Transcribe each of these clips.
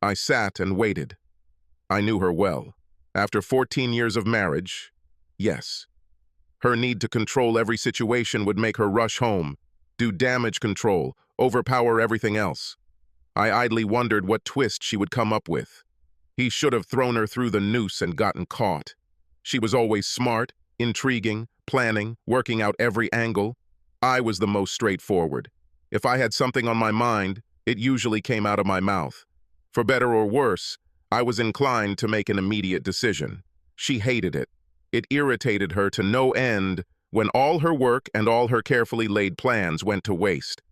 I sat and waited. I knew her well. After 14 years of marriage, yes. Her need to control every situation would make her rush home, do damage control, overpower everything else. I idly wondered what twist she would come up with. He should have thrown her through the noose and gotten caught. She was always smart, intriguing, planning, working out every angle. I was the most straightforward. If I had something on my mind, it usually came out of my mouth. For better or worse, I was inclined to make an immediate decision. She hated it. It irritated her to no end when all her work and all her carefully laid plans went to waste.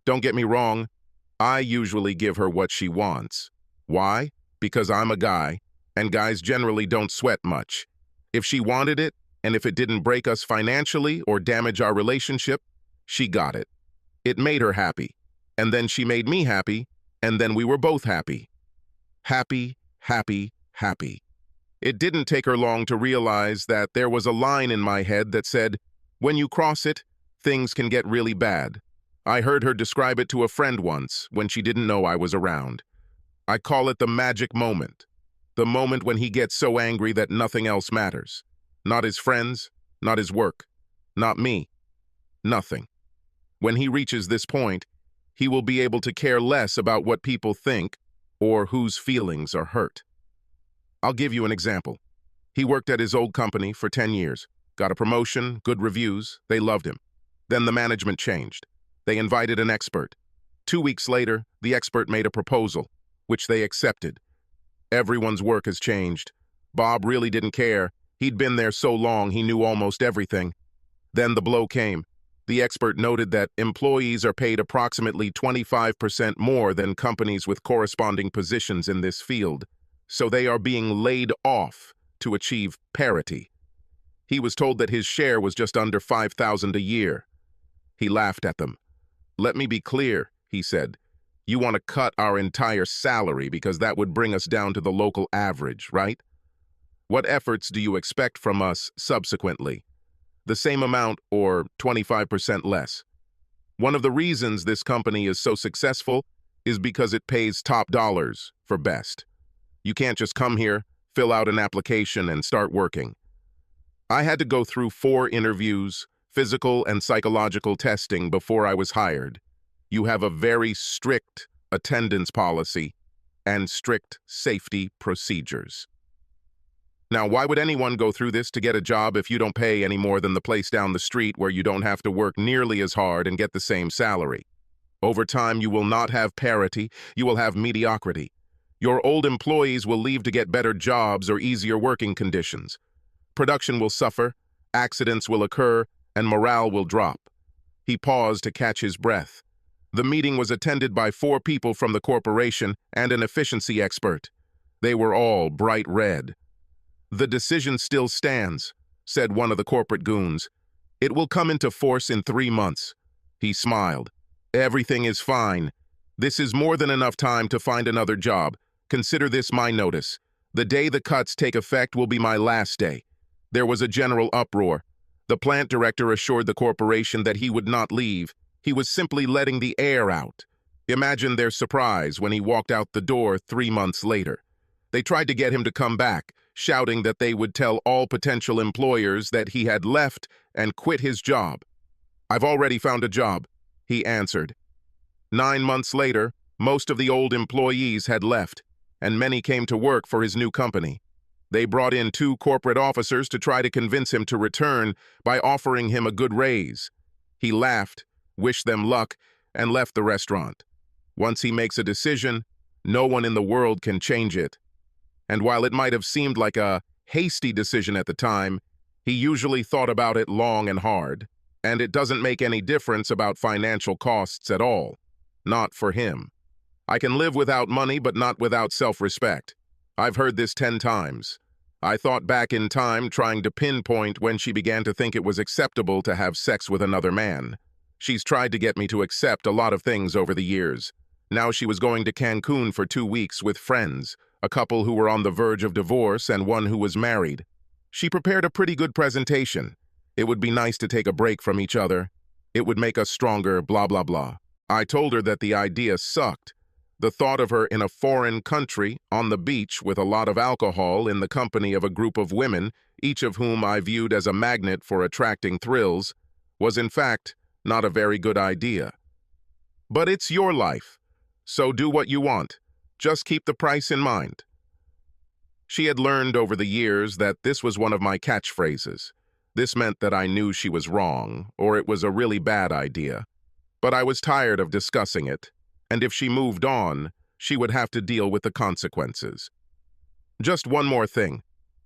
Don't get me wrong, I usually give her what she wants. Why? Because I'm a guy, and guys generally don't sweat much. If she wanted it, and if it didn't break us financially or damage our relationship, she got it. It made her happy, and then she made me happy, and then we were both happy. Happy, happy, happy. It didn't take her long to realize that there was a line in my head that said, when you cross it, things can get really bad. I heard her describe it to a friend once when she didn't know I was around. I call it the magic moment. The moment when he gets so angry that nothing else matters. Not his friends, not his work, not me, nothing. When he reaches this point, he will be able to care less about what people think or whose feelings are hurt. I'll give you an example. He worked at his old company for 10 years, got a promotion, good reviews, they loved him. Then the management changed. They invited an expert. 2 weeks later, the expert made a proposal, which they accepted. Everyone's work has changed. Bob really didn't care. He'd been there so long he knew almost everything. Then the blow came. The expert noted that employees are paid approximately 25% more than companies with corresponding positions in this field, so they are being laid off to achieve parity. He was told that his share was just under $5,000 a year. He laughed at them. "Let me be clear," he said. "You want to cut our entire salary because that would bring us down to the local average, right? What efforts do you expect from us subsequently? The same amount or 25% less? One of the reasons this company is so successful is because it pays top dollars for best. You can't just come here, fill out an application, and start working." I had to go through 4 interviews, physical and psychological testing before I was hired. You have a very strict attendance policy and strict safety procedures. Now, why would anyone go through this to get a job if you don't pay any more than the place down the street where you don't have to work nearly as hard and get the same salary? Over time, you will not have parity, you will have mediocrity. Your old employees will leave to get better jobs or easier working conditions. Production will suffer, accidents will occur, and morale will drop. He paused to catch his breath. The meeting was attended by 4 people from the corporation and an efficiency expert. They were all bright red. "The decision still stands," said one of the corporate goons. "It will come into force in 3 months." He smiled. "Everything is fine. This is more than enough time to find another job. Consider this my notice. The day the cuts take effect will be my last day." There was a general uproar. The plant director assured the corporation that he would not leave. He was simply letting the air out. Imagine their surprise when he walked out the door 3 months later. They tried to get him to come back, shouting that they would tell all potential employers that he had left and quit his job. "I've already found a job," he answered. 9 months later, most of the old employees had left, and many came to work for his new company. They brought in 2 corporate officers to try to convince him to return by offering him a good raise. He laughed, wished them luck, and left the restaurant. Once he makes a decision, no one in the world can change it. And while it might have seemed like a hasty decision at the time, he usually thought about it long and hard. And it doesn't make any difference about financial costs at all. Not for him. I can live without money, but not without self-respect. I've heard this 10 times. I thought back in time trying to pinpoint when she began to think it was acceptable to have sex with another man. She's tried to get me to accept a lot of things over the years. Now she was going to Cancun for 2 weeks with friends, a couple who were on the verge of divorce and one who was married. She prepared a pretty good presentation. It would be nice to take a break from each other. It would make us stronger, blah, blah, blah. I told her that the idea sucked. The thought of her in a foreign country, on the beach with a lot of alcohol in the company of a group of women, each of whom I viewed as a magnet for attracting thrills, was in fact not a very good idea. But it's your life, so do what you want. Just keep the price in mind. She had learned over the years that this was one of my catchphrases. This meant that I knew she was wrong, or it was a really bad idea. But I was tired of discussing it, and if she moved on, she would have to deal with the consequences. Just one more thing.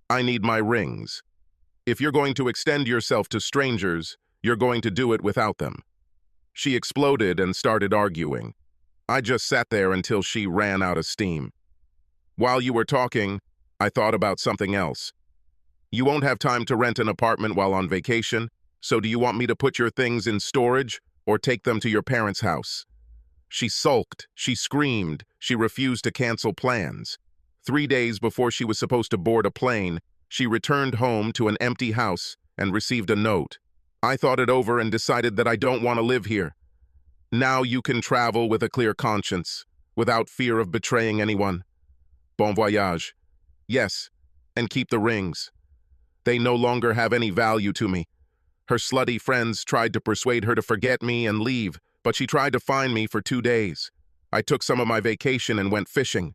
I need my rings. If you're going to extend yourself to strangers, you're going to do it without them. She exploded and started arguing. I just sat there until she ran out of steam. While you were talking, I thought about something else. You won't have time to rent an apartment while on vacation, so do you want me to put your things in storage or take them to your parents' house? She sulked, she screamed, she refused to cancel plans. 3 days before she was supposed to board a plane, she returned home to an empty house and received a note. I thought it over and decided that I don't want to live here. Now you can travel with a clear conscience, without fear of betraying anyone. Bon voyage. Yes, and keep the rings. They no longer have any value to me. Her slutty friends tried to persuade her to forget me and leave, but she tried to find me for 2 days. I took some of my vacation and went fishing.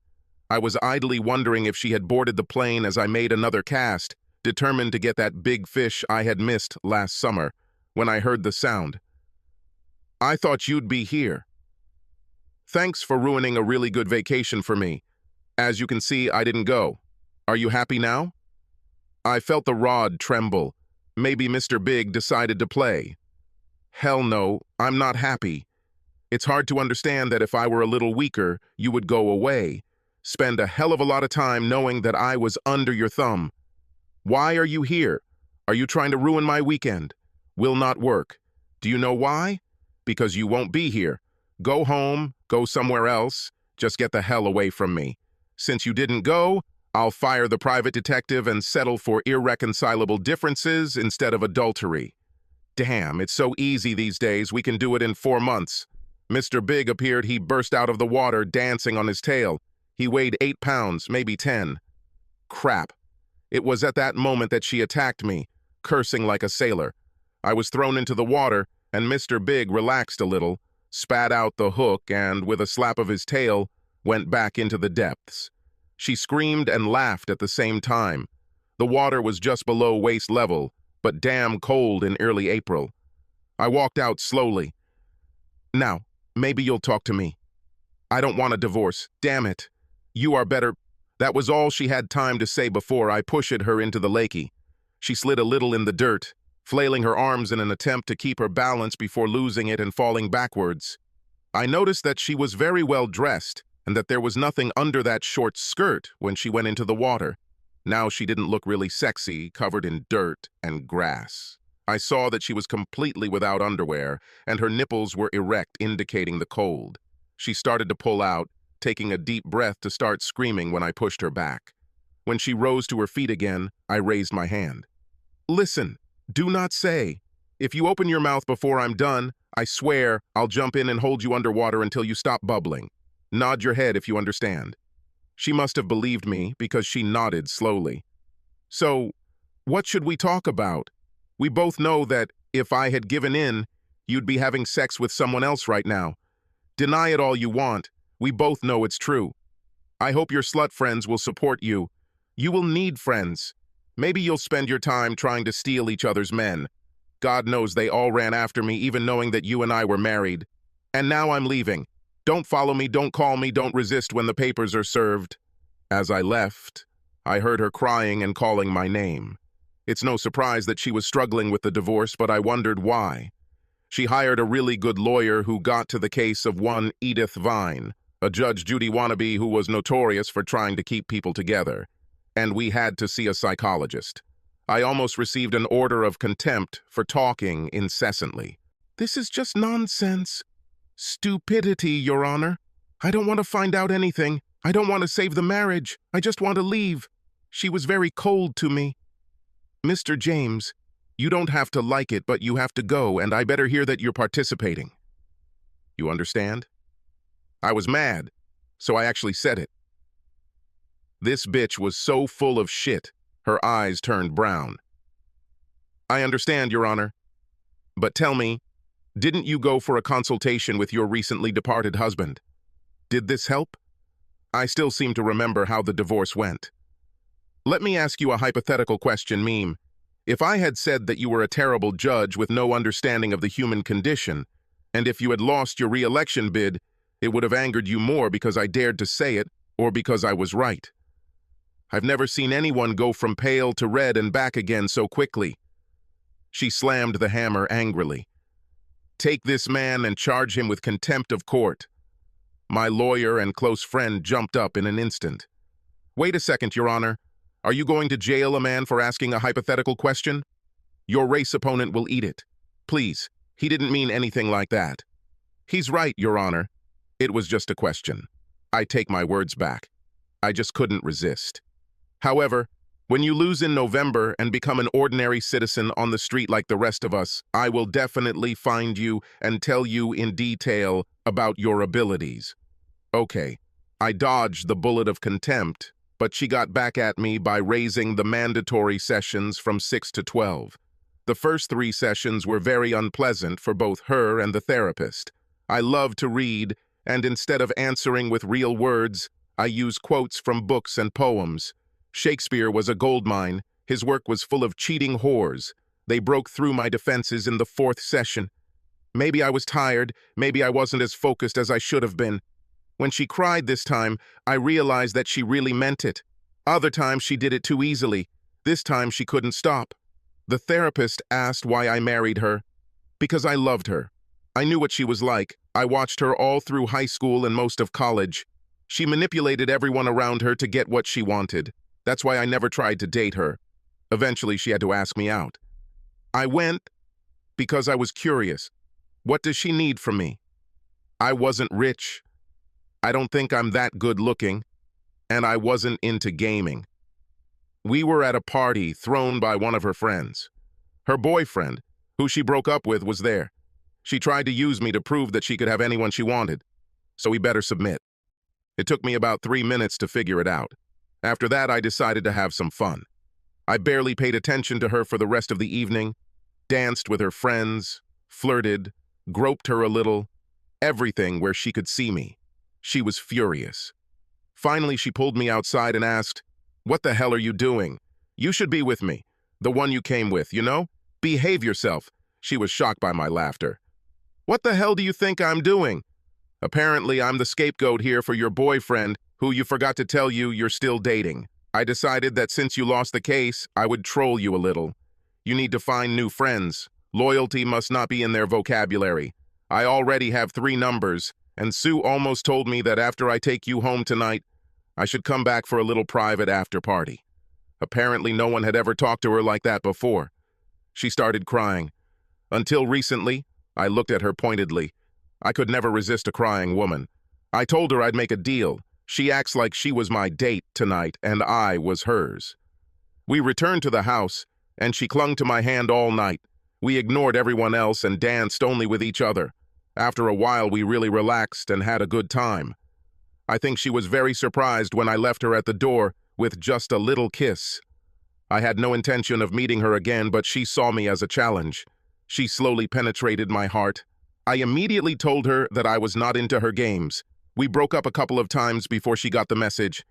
I was idly wondering if she had boarded the plane as I made another cast, determined to get that big fish I had missed last summer, when I heard the sound. I thought you'd be here. Thanks for ruining a really good vacation for me. As you can see, I didn't go. Are you happy now? I felt the rod tremble. Maybe Mr. Big decided to play. Hell no, I'm not happy. It's hard to understand that if I were a little weaker, you would go away. Spend a hell of a lot of time knowing that I was under your thumb. Why are you here? Are you trying to ruin my weekend? Will not work. Do you know why? Because you won't be here. Go home, go somewhere else. Just get the hell away from me. Since you didn't go, I'll fire the private detective and settle for irreconcilable differences instead of adultery. Damn, it's so easy these days, we can do it in 4 months. Mr. Big appeared he burst out of the water dancing on his tail. He weighed 8 pounds, maybe 10. Crap. It was at that moment that she attacked me, cursing like a sailor. I was thrown into the water, and Mr. Big relaxed a little, spat out the hook, and with a slap of his tail, went back into the depths. She screamed and laughed at the same time. The water was just below waist level, but damn cold in early April. I walked out slowly. Now, maybe you'll talk to me. I don't want a divorce, damn it. You are better. That was all she had time to say before I pushed her into the lakey. She slid a little in the dirt, flailing her arms in an attempt to keep her balance before losing it and falling backwards. I noticed that she was very well dressed and that there was nothing under that short skirt when she went into the water. Now she didn't look really sexy, covered in dirt and grass. I saw that she was completely without underwear, and her nipples were erect, indicating the cold. She started to pull out, taking a deep breath to start screaming when I pushed her back. When she rose to her feet again, I raised my hand. Listen, do not say. If you open your mouth before I'm done, I swear I'll jump in and hold you underwater until you stop bubbling. Nod your head if you understand. She must have believed me because she nodded slowly. So, what should we talk about? We both know that if I had given in, you'd be having sex with someone else right now. Deny it all you want. We both know it's true. I hope your slut friends will support you. You will need friends. Maybe you'll spend your time trying to steal each other's men. God knows they all ran after me, even knowing that you and I were married. And now I'm leaving. Don't follow me, don't call me, don't resist when the papers are served. As I left, I heard her crying and calling my name. It's no surprise that she was struggling with the divorce, but I wondered why. She hired a really good lawyer who got to the case of one Edith Vine, a Judge Judy wannabe who was notorious for trying to keep people together. And we had to see a psychologist. I almost received an order of contempt for talking incessantly. This is just nonsense. Stupidity, Your Honor. I don't want to find out anything. I don't want to save the marriage. I just want to leave. She was very cold to me. Mr. James, you don't have to like it, but you have to go, and I better hear that you're participating. You understand? I was mad. so I actually said it. This bitch was so full of shit, her eyes turned brown. I understand, Your Honor. But tell me, didn't you go for a consultation with your recently departed husband? Did this help? I still seem to remember how the divorce went. Let me ask you a hypothetical question, Meme. If I had said that you were a terrible judge with no understanding of the human condition, and if you had lost your re-election bid, it would have angered you more because I dared to say it or because I was right. I've never seen anyone go from pale to red and back again so quickly. She slammed the hammer angrily. Take this man and charge him with contempt of court. My lawyer and close friend jumped up in an instant. Wait a second, Your Honor. Are you going to jail a man for asking a hypothetical question? Your race opponent will eat it. Please, he didn't mean anything like that. He's right, Your Honor. It was just a question. I take my words back. I just couldn't resist. However, when you lose in November and become an ordinary citizen on the street like the rest of us, I will definitely find you and tell you in detail about your abilities. Okay, I dodged the bullet of contempt, but she got back at me by raising the mandatory sessions from 6 to 12. The first 3 sessions were very unpleasant for both her and the therapist. I love to read, and instead of answering with real words, I use quotes from books and poems. Shakespeare was a goldmine. His work was full of cheating whores. They broke through my defenses in the 4th session. Maybe I was tired, maybe I wasn't as focused as I should have been. When she cried this time, I realized that she really meant it. Other times she did it too easily. This time she couldn't stop. The therapist asked why I married her. Because I loved her. I knew what she was like. I watched her all through high school and most of college. She manipulated everyone around her to get what she wanted. That's why I never tried to date her. Eventually, she had to ask me out. I went because I was curious. What does she need from me? I wasn't rich. I don't think I'm that good looking. And I wasn't into gaming. We were at a party thrown by one of her friends. Her boyfriend, who she broke up with, was there. She tried to use me to prove that she could have anyone she wanted. So we better submit. It took me about 3 minutes to figure it out. After that, I decided to have some fun. I barely paid attention to her for the rest of the evening, danced with her friends, flirted, groped her a little, everything where she could see me. She was furious. Finally, she pulled me outside and asked, "What the hell are you doing? You should be with me, the one you came with, you know? Behave yourself." She was shocked by my laughter. "What the hell do you think I'm doing? Apparently, I'm the scapegoat here for your boyfriend, who you forgot to tell you're still dating. I decided that since you lost the case, I would troll you a little. You need to find new friends. Loyalty must not be in their vocabulary. I already have 3 numbers, and Sue almost told me that after I take you home tonight, I should come back for a little private after party." Apparently, no one had ever talked to her like that before. She started crying. Until recently, I looked at her pointedly. I could never resist a crying woman. I told her I'd make a deal. She acts like she was my date tonight, and I was hers. We returned to the house, and she clung to my hand all night. We ignored everyone else and danced only with each other. After a while, we really relaxed and had a good time. I think she was very surprised when I left her at the door with just a little kiss. I had no intention of meeting her again, but she saw me as a challenge. She slowly penetrated my heart. I immediately told her that I was not into her games. We broke up a couple of times before she got the message.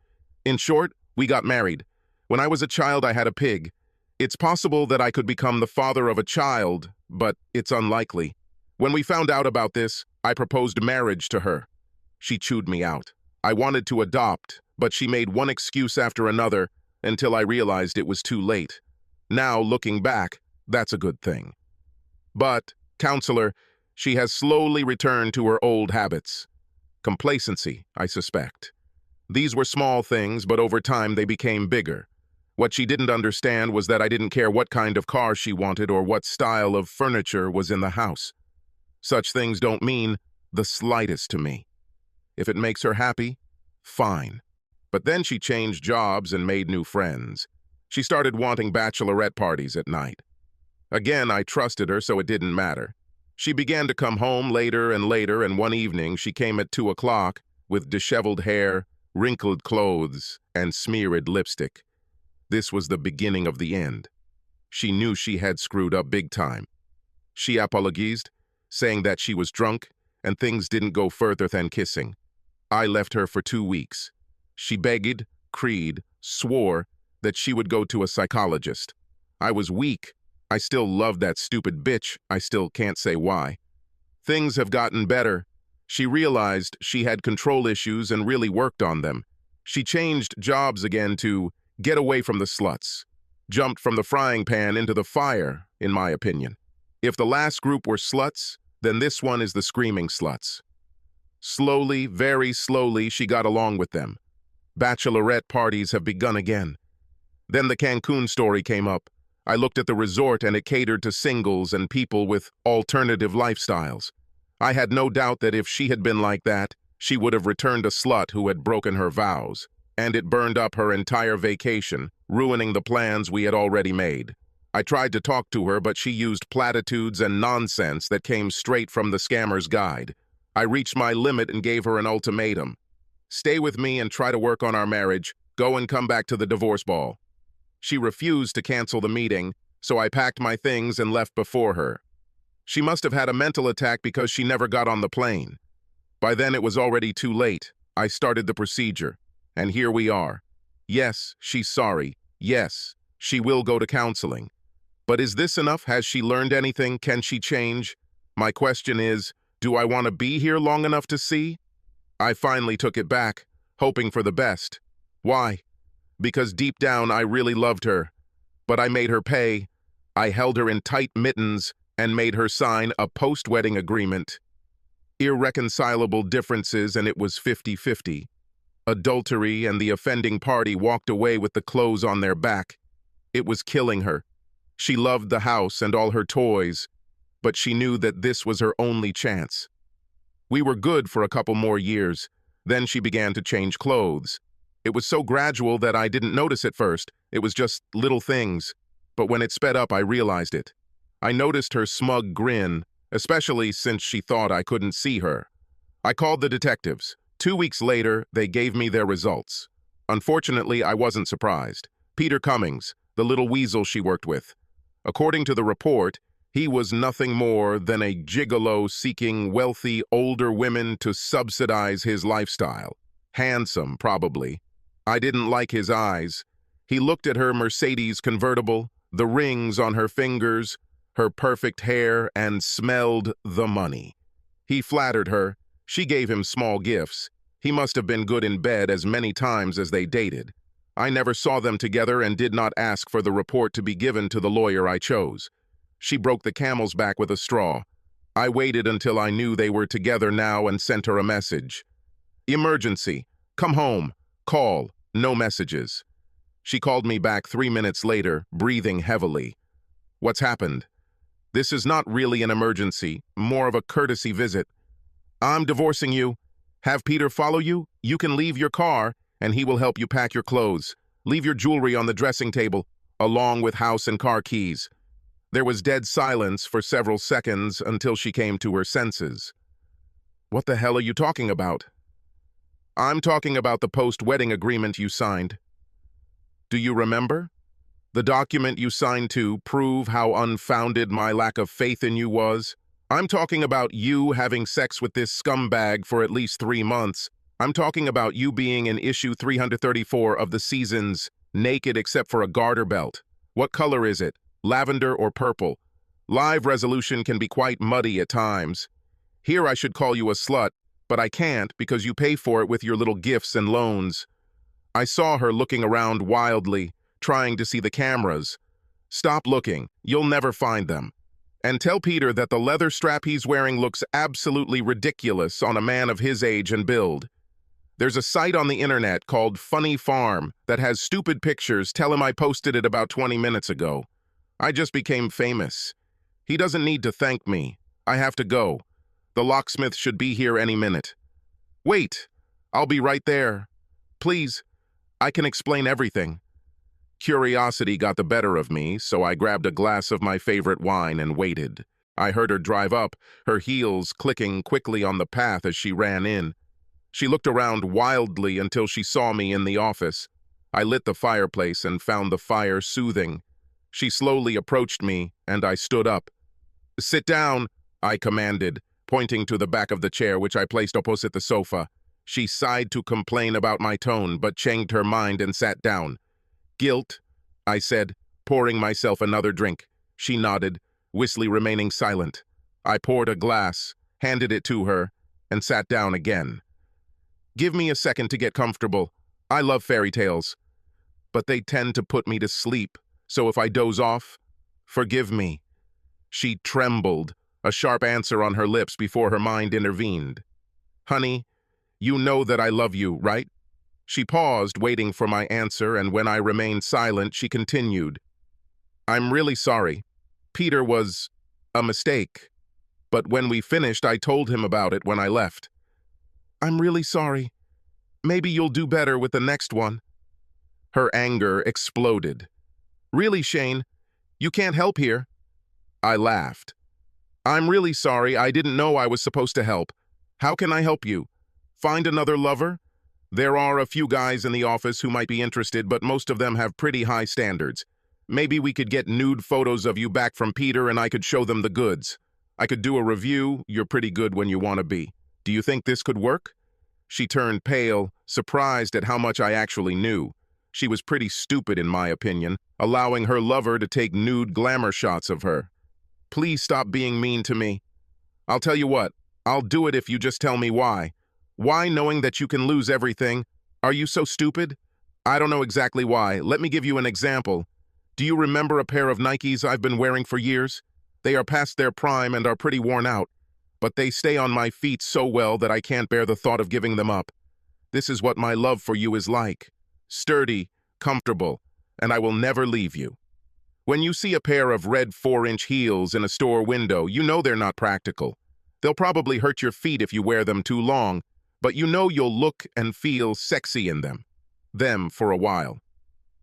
In short, we got married. When I was a child, I had a pig. It's possible that I could become the father of a child, but it's unlikely. When we found out about this, I proposed marriage to her. She chewed me out. I wanted to adopt, but she made one excuse after another until I realized it was too late. Now, looking back, that's a good thing. But, counselor, she has slowly returned to her old habits. Complacency, I suspect. These were small things, but over time they became bigger. What she didn't understand was that I didn't care what kind of car she wanted or what style of furniture was in the house. Such things don't mean the slightest to me. If it makes her happy, fine. But then she changed jobs and made new friends. She started wanting bachelorette parties at night. Again, I trusted her, so it didn't matter. She began to come home later and later, and one evening she came at 2 o'clock, with disheveled hair, wrinkled clothes, and smeared lipstick. This was the beginning of the end. She knew she had screwed up big time. She apologized, saying that she was drunk and things didn't go further than kissing. I left her for 2 weeks. She begged, cried, swore that she would go to a psychologist. I was weak. I still loved that stupid bitch. I still can't say why. Things have gotten better. She realized she had control issues and really worked on them. She changed jobs again to get away from the sluts. Jumped from the frying pan into the fire, in my opinion. If the last group were sluts, then this one is the screaming sluts. Slowly, very slowly, she got along with them. Bachelorette parties have begun again. Then the Cancun story came up. I looked at the resort and it catered to singles and people with alternative lifestyles. I had no doubt that if she had been like that, she would have returned a slut who had broken her vows. And it burned up her entire vacation, ruining the plans we had already made. I tried to talk to her, but she used platitudes and nonsense that came straight from the scammer's guide. I reached my limit and gave her an ultimatum. Stay with me and try to work on our marriage. Go and come back to the divorce ball. She refused to cancel the meeting, so I packed my things and left before her. She must have had a mental attack because she never got on the plane. By then it was already too late. I started the procedure, and here we are. Yes, she's sorry. Yes, she will go to counseling. But is this enough? Has she learned anything? Can she change? My question is, do I want to be here long enough to see? I finally took it back, hoping for the best. Why? Because deep down I really loved her. But I made her pay. I held her in tight mittens and made her sign a post-wedding agreement. Irreconcilable differences, and it was 50-50. Adultery and the offending party walked away with the clothes on their back. It was killing her. She loved the house and all her toys, but she knew that this was her only chance. We were good for a couple more years. Then she began to change clothes. It was so gradual that I didn't notice at first. It was just little things. But when it sped up, I realized it. I noticed her smug grin, especially since she thought I couldn't see her. I called the detectives. 2 weeks later, they gave me their results. Unfortunately, I wasn't surprised. Peter Cummings, the little weasel she worked with. According to the report, he was nothing more than a gigolo seeking wealthy older women to subsidize his lifestyle. Handsome, probably. I didn't like his eyes. He looked at her Mercedes convertible, the rings on her fingers, her perfect hair, and smelled the money. He flattered her. She gave him small gifts. He must have been good in bed as many times as they dated. I never saw them together and did not ask for the report to be given to the lawyer I chose. She broke the camel's back with a straw. I waited until I knew they were together now and sent her a message. Emergency. Come home. Call. No messages. She called me back 3 minutes later, breathing heavily. What's happened? This is not really an emergency, more of a courtesy visit. I'm divorcing you. Have Peter follow you? You can leave your car, and he will help you pack your clothes. Leave your jewelry on the dressing table, along with house and car keys. There was dead silence for several seconds until she came to her senses. What the hell are you talking about? I'm talking about the post-wedding agreement you signed. Do you remember? The document you signed to prove how unfounded my lack of faith in you was? I'm talking about you having sex with this scumbag for at least 3 months. I'm talking about you being in issue 334 of the seasons, naked except for a garter belt. What color is it? Lavender or purple? Live resolution can be quite muddy at times. Here I should call you a slut, but I can't because you pay for it with your little gifts and loans. I saw her looking around wildly, trying to see the cameras. Stop looking. You'll never find them. And tell Peter that the leather strap he's wearing looks absolutely ridiculous on a man of his age and build. There's a site on the internet called Funny Farm that has stupid pictures. Tell him I posted it about 20 minutes ago. I just became famous. He doesn't need to thank me. I have to go. The locksmith should be here any minute. Wait, I'll be right there. Please, I can explain everything. Curiosity got the better of me, so I grabbed a glass of my favorite wine and waited. I heard her drive up, her heels clicking quickly on the path as she ran in. She looked around wildly until she saw me in the office. I lit the fireplace and found the fire soothing. She slowly approached me, and I stood up. "Sit down," I commanded, pointing to the back of the chair which I placed opposite the sofa. She sighed to complain about my tone, but changed her mind and sat down. "Guilt," I said, pouring myself another drink. She nodded, Wisley remaining silent. I poured a glass, handed it to her, and sat down again. "Give me a second to get comfortable. I love fairy tales, but they tend to put me to sleep, so if I doze off, forgive me." She trembled, a sharp answer on her lips before her mind intervened. "Honey, you know that I love you, right?" She paused, waiting for my answer, and when I remained silent, she continued. "I'm really sorry. Peter was a mistake. But when we finished, I told him about it when I left. I'm really sorry. Maybe you'll do better with the next one." Her anger exploded. "Really, Shane? You can't help here?" I laughed. "I'm really sorry. I didn't know I was supposed to help. How can I help you? Find another lover? There are a few guys in the office who might be interested, but most of them have pretty high standards. Maybe we could get nude photos of you back from Peter and I could show them the goods. I could do a review. You're pretty good when you want to be. Do you think this could work?" She turned pale, surprised at how much I actually knew. She was pretty stupid, in my opinion, allowing her lover to take nude glamour shots of her. "Please stop being mean to me. I'll tell you what, I'll do it if you just tell me why. Why, knowing that you can lose everything? Are you so stupid?" "I don't know exactly why. Let me give you an example. Do you remember a pair of Nikes I've been wearing for years? They are past their prime and are pretty worn out, but they stay on my feet so well that I can't bear the thought of giving them up. This is what my love for you is like. Sturdy, comfortable, and I will never leave you. When you see a pair of red 4-inch heels in a store window, you know they're not practical. They'll probably hurt your feet if you wear them too long, but you know you'll look and feel sexy in them. Them for a while.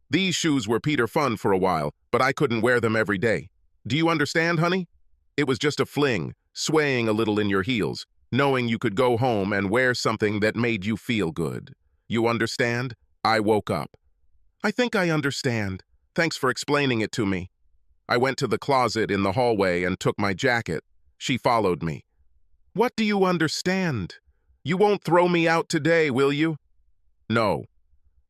These shoes were Peter fun for a while, but I couldn't wear them every day. Do you understand, honey? It was just a fling, swaying a little in your heels, knowing you could go home and wear something that made you feel good. You understand?" I woke up. "I think I understand. Thanks for explaining it to me." I went to the closet in the hallway and took my jacket. She followed me. "What do you understand? You won't throw me out today, will you?" "No.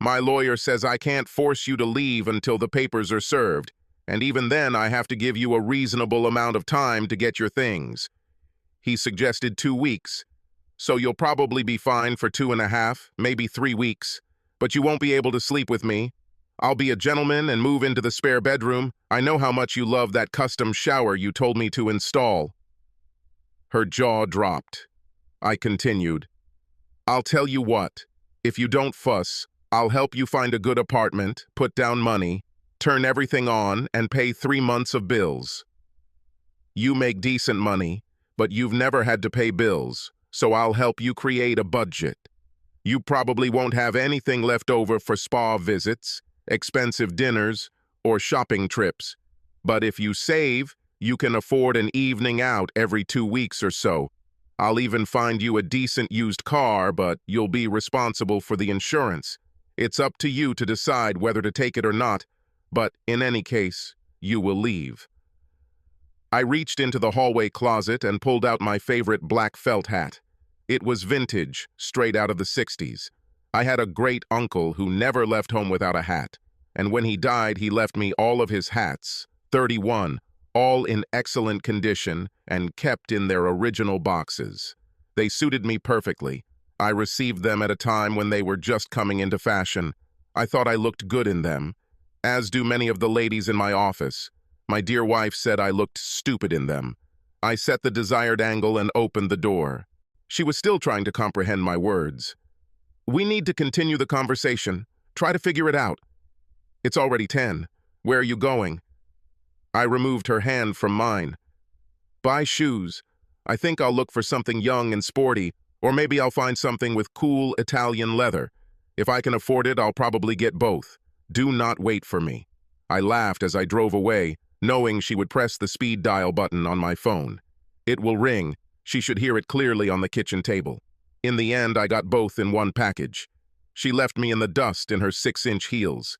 My lawyer says I can't force you to leave until the papers are served, and even then I have to give you a reasonable amount of time to get your things. He suggested 2 weeks, so you'll probably be fine for 2.5, maybe 3 weeks, but you won't be able to sleep with me. I'll be a gentleman and move into the spare bedroom. I know how much you love that custom shower you told me to install." Her jaw dropped. I continued. "I'll tell you what, if you don't fuss, I'll help you find a good apartment, put down money, turn everything on, and pay 3 months of bills. You make decent money, but you've never had to pay bills, so I'll help you create a budget. You probably won't have anything left over for spa visits, expensive dinners, or shopping trips. But if you save, you can afford an evening out every 2 weeks or so. I'll even find you a decent used car, but you'll be responsible for the insurance. It's up to you to decide whether to take it or not, but in any case, you will leave." I reached into the hallway closet and pulled out my favorite black felt hat. It was vintage, straight out of the 60s. I had a great uncle who never left home without a hat, and when he died, he left me all of his hats, 31, all in excellent condition and kept in their original boxes. They suited me perfectly. I received them at a time when they were just coming into fashion. I thought I looked good in them, as do many of the ladies in my office. My dear wife said I looked stupid in them. I set the desired angle and opened the door. She was still trying to comprehend my words. "We need to continue the conversation. Try to figure it out. It's already 10. Where are you going?" I removed her hand from mine. "Buy shoes. I think I'll look for something young and sporty, or maybe I'll find something with cool Italian leather. If I can afford it, I'll probably get both. Do not wait for me." I laughed as I drove away, knowing she would press the speed dial button on my phone. It will ring. She should hear it clearly on the kitchen table. In the end, I got both in one package. She left me in the dust in her 6-inch heels.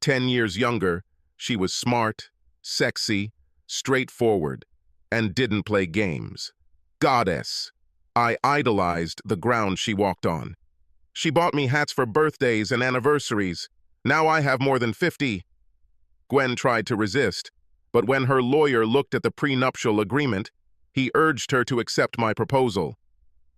10 years younger, she was smart, sexy, straightforward, and didn't play games. Goddess. I idolized the ground she walked on. She bought me hats for birthdays and anniversaries. Now I have more than 50. Gwen tried to resist, but when her lawyer looked at the prenuptial agreement, he urged her to accept my proposal.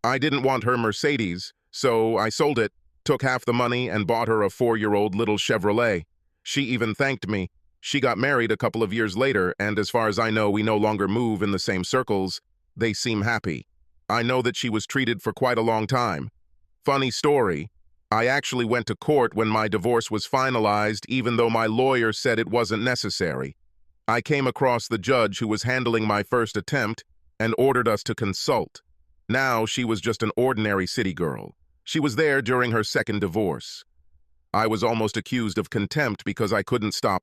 I didn't want her Mercedes, so I sold it, took half the money, and bought her a 4-year-old little Chevrolet. She even thanked me. She got married a couple of years later, and as far as I know, we no longer move in the same circles. They seem happy. I know that she was treated for quite a long time. Funny story, I actually went to court when my divorce was finalized, even though my lawyer said it wasn't necessary. I came across the judge who was handling my first attempt and ordered us to consult. Now she was just an ordinary city girl. She was there during her second divorce. I was almost accused of contempt because I couldn't stop